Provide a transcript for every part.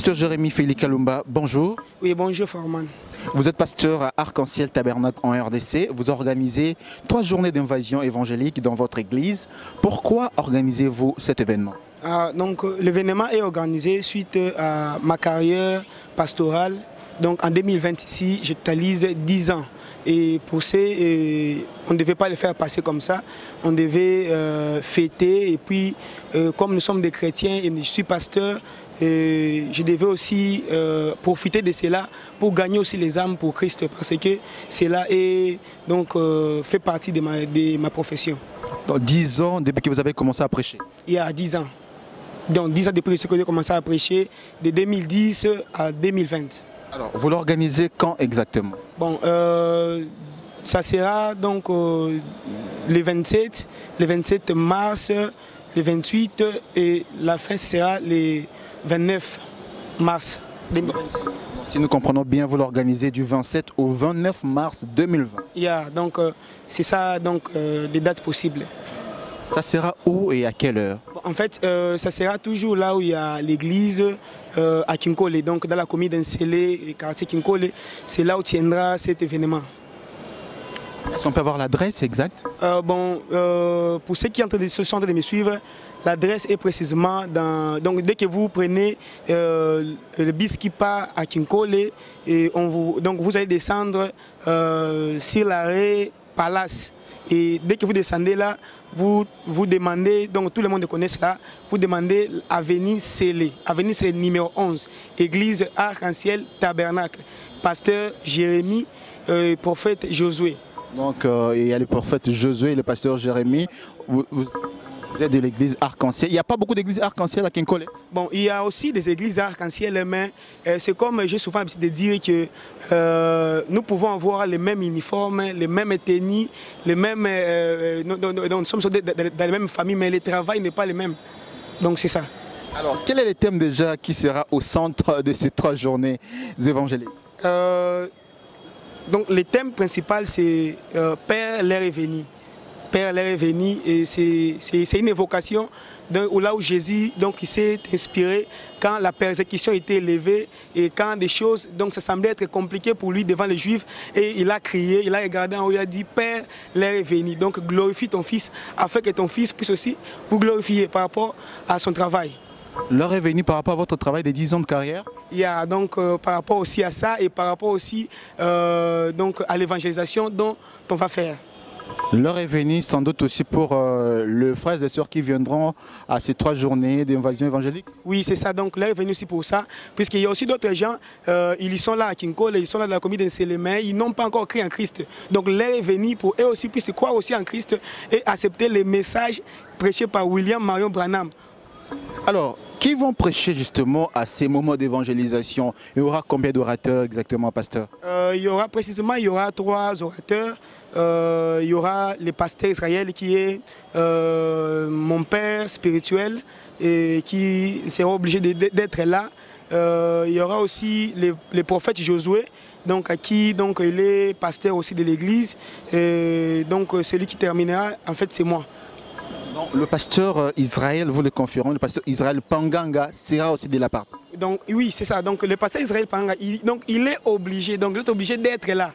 Pasteur Jérémy Félix Kalumba, bonjour. Oui, bonjour Forman. Vous êtes pasteur à Arc-en-Ciel Tabernacle en RDC. Vous organisez 3 journées d'invasion évangélique dans votre église. Pourquoi organisez-vous cet événement? Donc l'événement est organisé suite à ma carrière pastorale. Donc en 2026, je totalise 10 ans. Et pour ça, on ne devait pas le faire passer comme ça. On devait fêter. Et puis, comme nous sommes des chrétiens et je suis pasteur, je devais aussi profiter de cela pour gagner aussi les âmes pour Christ. Parce que cela est, donc, fait partie de ma profession. Dans 10 ans, depuis que vous avez commencé à prêcher? Il y a 10 ans. Donc 10 ans depuis que j'ai commencé à prêcher, de 2010 à 2020. Alors, vous l'organisez quand exactement? Bon, ça sera donc le 27 mars, le 28 et la fin sera le 29 mars 2025. Si nous comprenons bien, vous l'organisez du 27 au 29 mars 2020. Donc c'est ça, donc des dates possibles. Ça sera où et à quelle heure? En fait, ça sera toujours là où il y a l'église à Kinkole, donc dans la commune d'Ensélé, quartier Kinkole, c'est là où tiendra cet événement. Est-ce qu'on peut avoir l'adresse exacte? Pour ceux qui sont en train de me suivre, l'adresse est précisément dans... Donc dès que vous prenez le bus qui part à Kinkole, donc vous allez descendre sur l'arrêt Palace. Et dès que vous descendez là, vous demandez, donc tout le monde connaît cela, vous demandez Avenue Célé. Avenue Célé numéro 11, Église Arc-en-Ciel Tabernacle. Pasteur Jérémy, prophète Josué. Donc il y a le prophète Josué et le pasteur Jérémy. Vous êtes de l'église Arc-en-Ciel. Il n'y a pas beaucoup d'églises Arc-en-Ciel à Kinkole? Bon, il y a aussi des églises Arc-en-Ciel, mais c'est comme j'ai souvent l'habitude de dire que nous pouvons avoir les mêmes uniformes, les mêmes tenues, les mêmes... nous sommes dans les mêmes familles, mais le travail n'est pas le même. Donc c'est ça. Alors, quel est le thème déjà qui sera au centre de ces 3 journées évangéliques? Donc le thème principal, c'est Père, l'heure est venue. Père, l'heure est venue, et c'est une évocation là où Jésus s'est inspiré quand la persécution était élevée et quand des choses, donc ça semblait être compliqué pour lui devant les Juifs, et il a crié, il a regardé en haut, il a dit Père, l'heure est venue, donc glorifie ton Fils afin que ton Fils puisse aussi vous glorifier par rapport à son travail. L'heure est venue par rapport à votre travail de 10 ans de carrière? Il y a donc par rapport aussi à ça et par rapport aussi donc à l'évangélisation dont on va faire. L'heure est venue sans doute aussi pour les frères et sœurs qui viendront à ces 3 journées d'invasion évangélique? Oui, c'est ça. Donc l'heure est venue aussi pour ça, puisqu'il y a aussi d'autres gens, ils sont là à Kinkole, ils sont là dans la commune d'Ensélé, mais ils n'ont pas encore cru en Christ. Donc l'heure est venue pour eux aussi, puissent croire aussi en Christ et accepter les messages prêchés par William Marion Branham. Alors, qui vont prêcher justement à ces moments d'évangélisation? Il y aura combien d'orateurs exactement, pasteur? Il y aura 3 orateurs. Il y aura le pasteur Israël qui est mon père spirituel et qui sera obligé d'être là. Il y aura aussi le prophète Josué, donc à qui il est pasteur aussi de l'église. Donc celui qui terminera, en fait, c'est moi. Le pasteur Israël, vous le confirmez, le pasteur Israël Panganga sera aussi de la partie. Donc oui, c'est ça. Donc le pasteur Israël Panganga, il est obligé, d'être là.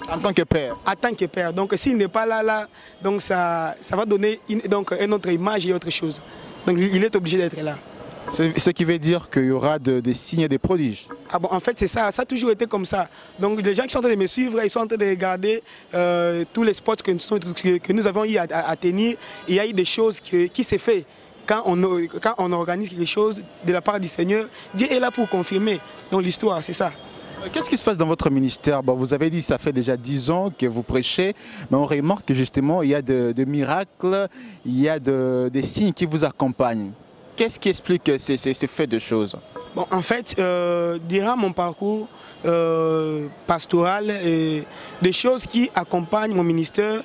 En tant que père? En tant que père. Donc s'il n'est pas là, donc ça va donner une autre image et autre chose. Donc il est obligé d'être là. Ce qui veut dire qu'il y aura des signes et des prodiges. Ah bon, en fait, c'est ça. Ça a toujours été comme ça. Donc, les gens qui sont en train de me suivre, ils sont en train de regarder tous les spots que nous avons eu à tenir. Il y a eu des choses qui s'est fait. Quand on organise quelque chose de la part du Seigneur, Dieu est là pour confirmer. Donc, l'histoire, c'est ça. Qu'est-ce qui se passe dans votre ministère? Vous avez dit que ça fait déjà 10 ans que vous prêchez, mais on remarque que justement, il y a de miracles, il y a des signes qui vous accompagnent. Qu'est-ce qui explique ces faits de choses? Bon, en fait, durant mon parcours pastoral, des choses qui accompagnent mon ministère,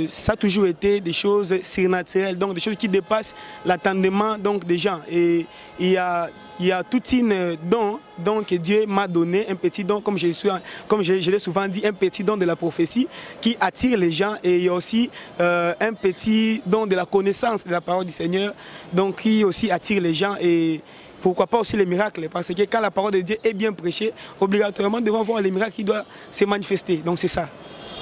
ça a toujours été des choses surnaturelles, donc des choses qui dépassent l'attendement des gens. Et il y a toute une don que Dieu m'a donné, un petit don, comme je l'ai souvent dit, un petit don de la prophétie qui attire les gens, et il y a aussi un petit don de la connaissance de la parole du Seigneur, donc qui aussi attire les gens. Et pourquoi pas aussi les miracles, parce que quand la parole de Dieu est bien prêchée, obligatoirement, nous devons voir les miracles qui doivent se manifester. Donc c'est ça.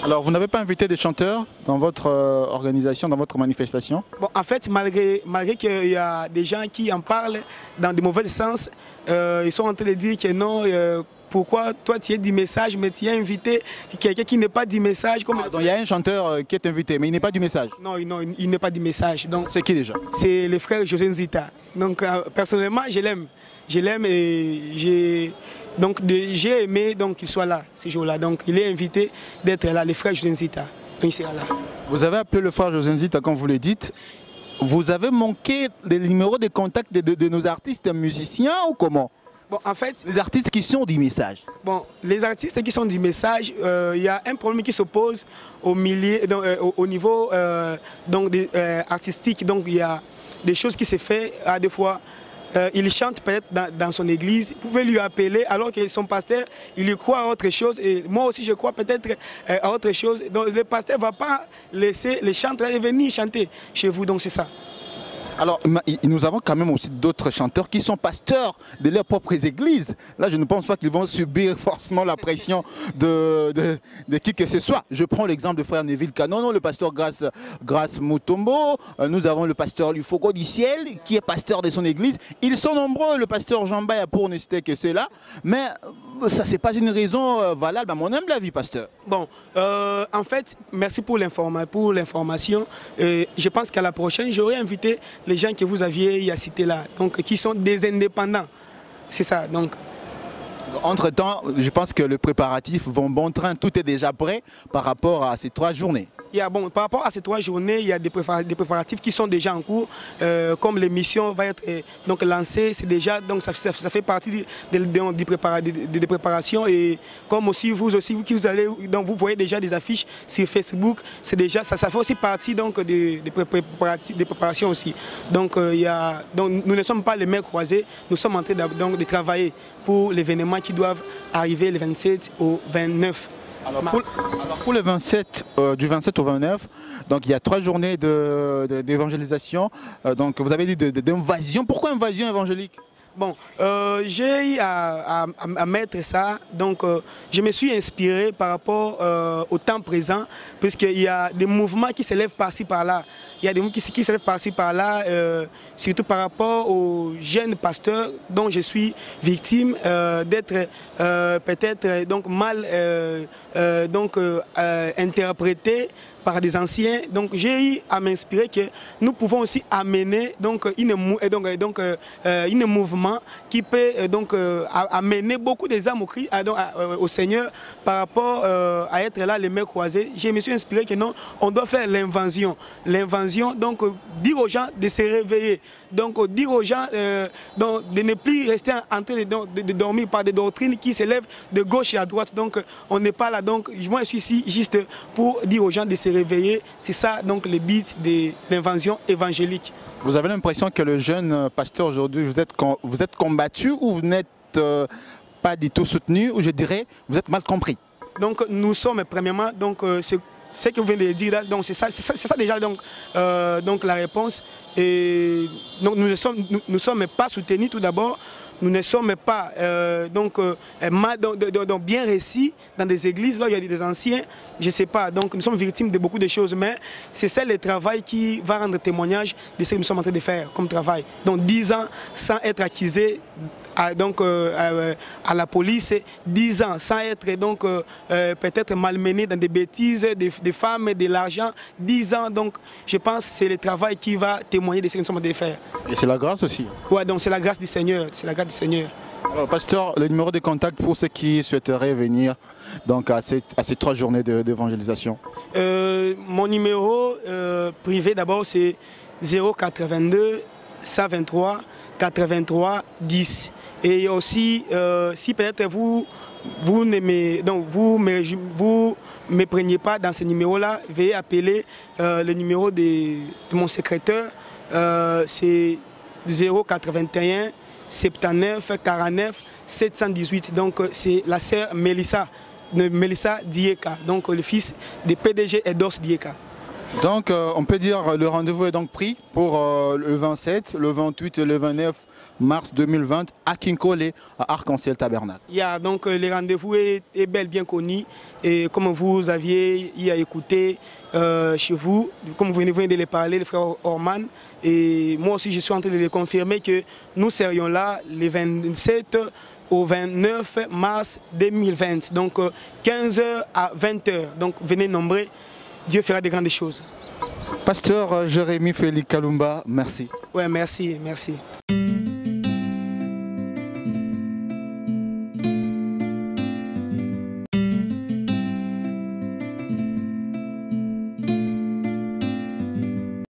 Alors, vous n'avez pas invité des chanteurs dans votre organisation, dans votre manifestation? Bon, en fait, malgré qu'il y a des gens qui en parlent dans de mauvais sens, ils sont en train de dire que non, pourquoi toi tu es du message, mais tu as invité quelqu'un qui n'est pas du message. Comme donc il y a un chanteur qui est invité, mais il n'est pas du message? Non, il n'est pas du message. C'est qui déjà? C'est le frère José Nzita. Donc, personnellement, je l'aime. Je l'aime et j'ai aimé qu'il soit là ce jour-là. Donc il est invité d'être là, le frère José Nzita. Donc il sera là. Vous avez appelé le frère José Nzita, comme vous le dites. Vous avez manqué les numéros de contact de nos artistes musiciens ou comment? Bon, en fait, les artistes qui sont du message. Bon, les artistes qui sont du message, il y a un problème qui se pose au niveau artistique. Donc il y a des choses qui se font à des fois. Il chante peut-être dans son église, vous pouvez lui appeler alors que son pasteur, il y croit à autre chose et moi aussi je crois peut-être à autre chose. Donc le pasteur ne va pas laisser les chanteurs venir chanter chez vous, donc c'est ça. Alors, nous avons quand même aussi d'autres chanteurs qui sont pasteurs de leurs propres églises. Là, je ne pense pas qu'ils vont subir forcément la pression de qui que ce soit. Je prends l'exemple de frère Neville Kanono, le pasteur Grace Mutombo. Nous avons le pasteur Lufogo du Ciel, qui est pasteur de son église. Ils sont nombreux, le pasteur Jean-Baya pour ne citer que cela. Mais ça, ce n'est pas une raison valable à mon humble avis, pasteur. Bon, en fait, merci pour l'information. Je pense qu'à la prochaine, j'aurai invité les gens que vous aviez cités là, donc qui sont des indépendants. C'est ça, donc. Entre-temps, je pense que le préparatif va bon train, tout est déjà prêt par rapport à ces 3 journées. Bon, par rapport à ces 3 journées, il y a des préparatifs qui sont déjà en cours. Comme l'émission va être lancée, c'est déjà, donc ça fait partie des préparations. Et comme aussi vous vous allez, donc vous voyez déjà des affiches sur Facebook, c'est déjà ça fait aussi partie donc des préparations aussi. Donc nous ne sommes pas les mains croisées, nous sommes en train de travailler pour l'événement qui doivent arriver le 27 au 29. Alors pour le 27, du 27 au 29, donc il y a 3 journées d'évangélisation. Donc vous avez dit d'invasion. Pourquoi invasion évangélique? Bon, j'ai eu à mettre ça, donc je me suis inspiré par rapport au temps présent, puisqu'il y a des mouvements qui s'élèvent par-ci par-là. Il y a des mouvements qui s'élèvent par-ci par-là, surtout par rapport aux jeunes pasteurs dont je suis victime d'être peut-être mal interprété par des anciens. Donc j'ai eu à m'inspirer que nous pouvons aussi amener un mouvement qui peut amener beaucoup des âmes au Seigneur par rapport à être là les mains croisées. Je me suis inspiré que non, on doit faire l'invasion. L'invasion, donc dire aux gens de se réveiller. Donc dire aux gens de ne plus rester en train de dormir par des doctrines qui s'élèvent de gauche et à droite. Donc on n'est pas là. Donc moi je suis ici juste pour dire aux gens de se réveiller. C'est ça donc le but de l'invasion évangélique. Vous avez l'impression que le jeune pasteur aujourd'hui, vous êtes combattu ou vous n'êtes pas du tout soutenu, ou je dirais vous êtes mal compris? Donc nous sommes premièrement, donc ce que vous venez de dire là, donc c'est ça déjà donc la réponse. Et donc nous ne sommes pas soutenus tout d'abord. Nous ne sommes pas bien récits dans des églises, là où il y a des anciens, je ne sais pas. Donc nous sommes victimes de beaucoup de choses, mais c'est ça le travail qui va rendre témoignage de ce que nous sommes en train de faire comme travail. Donc 10 ans sans être accusés à la police, 10 ans sans être peut-être malmenés dans des bêtises, des femmes, de l'argent, 10 ans. Donc je pense que c'est le travail qui va témoigner de ce que nous sommes en train de faire. Et c'est la grâce aussi? Oui, donc c'est la grâce du Seigneur. C'est la grâce du Seigneur. Alors, pasteur, le numéro de contact pour ceux qui souhaiteraient venir donc, à ces 3 journées d'évangélisation? Mon numéro privé d'abord c'est 082 123 83 10. Et aussi, si peut-être vous ne me preniez pas dans ce numéro-là, veuillez appeler le numéro de mon secrétaire, c'est 081 79 49 718. Donc c'est la sœur Mélissa Dieka, donc le fils de PDG Edos Dieka. Donc on peut dire le rendez-vous est donc pris pour le 27, le 28 et le 29 mars 2020 à Kinkole, à Arc-en-Ciel Tabernacle. Donc le rendez-vous est bel bien connu et comme vous aviez écouté chez vous, comme vous venez de les parler, le frère Orman, et moi aussi je suis en train de les confirmer que nous serions là les 27 au 29 mars 2020, donc 15h à 20h. Donc venez nombreux, Dieu fera de grandes choses. Pasteur Jérémy Félix Kalumba, merci. Ouais, merci.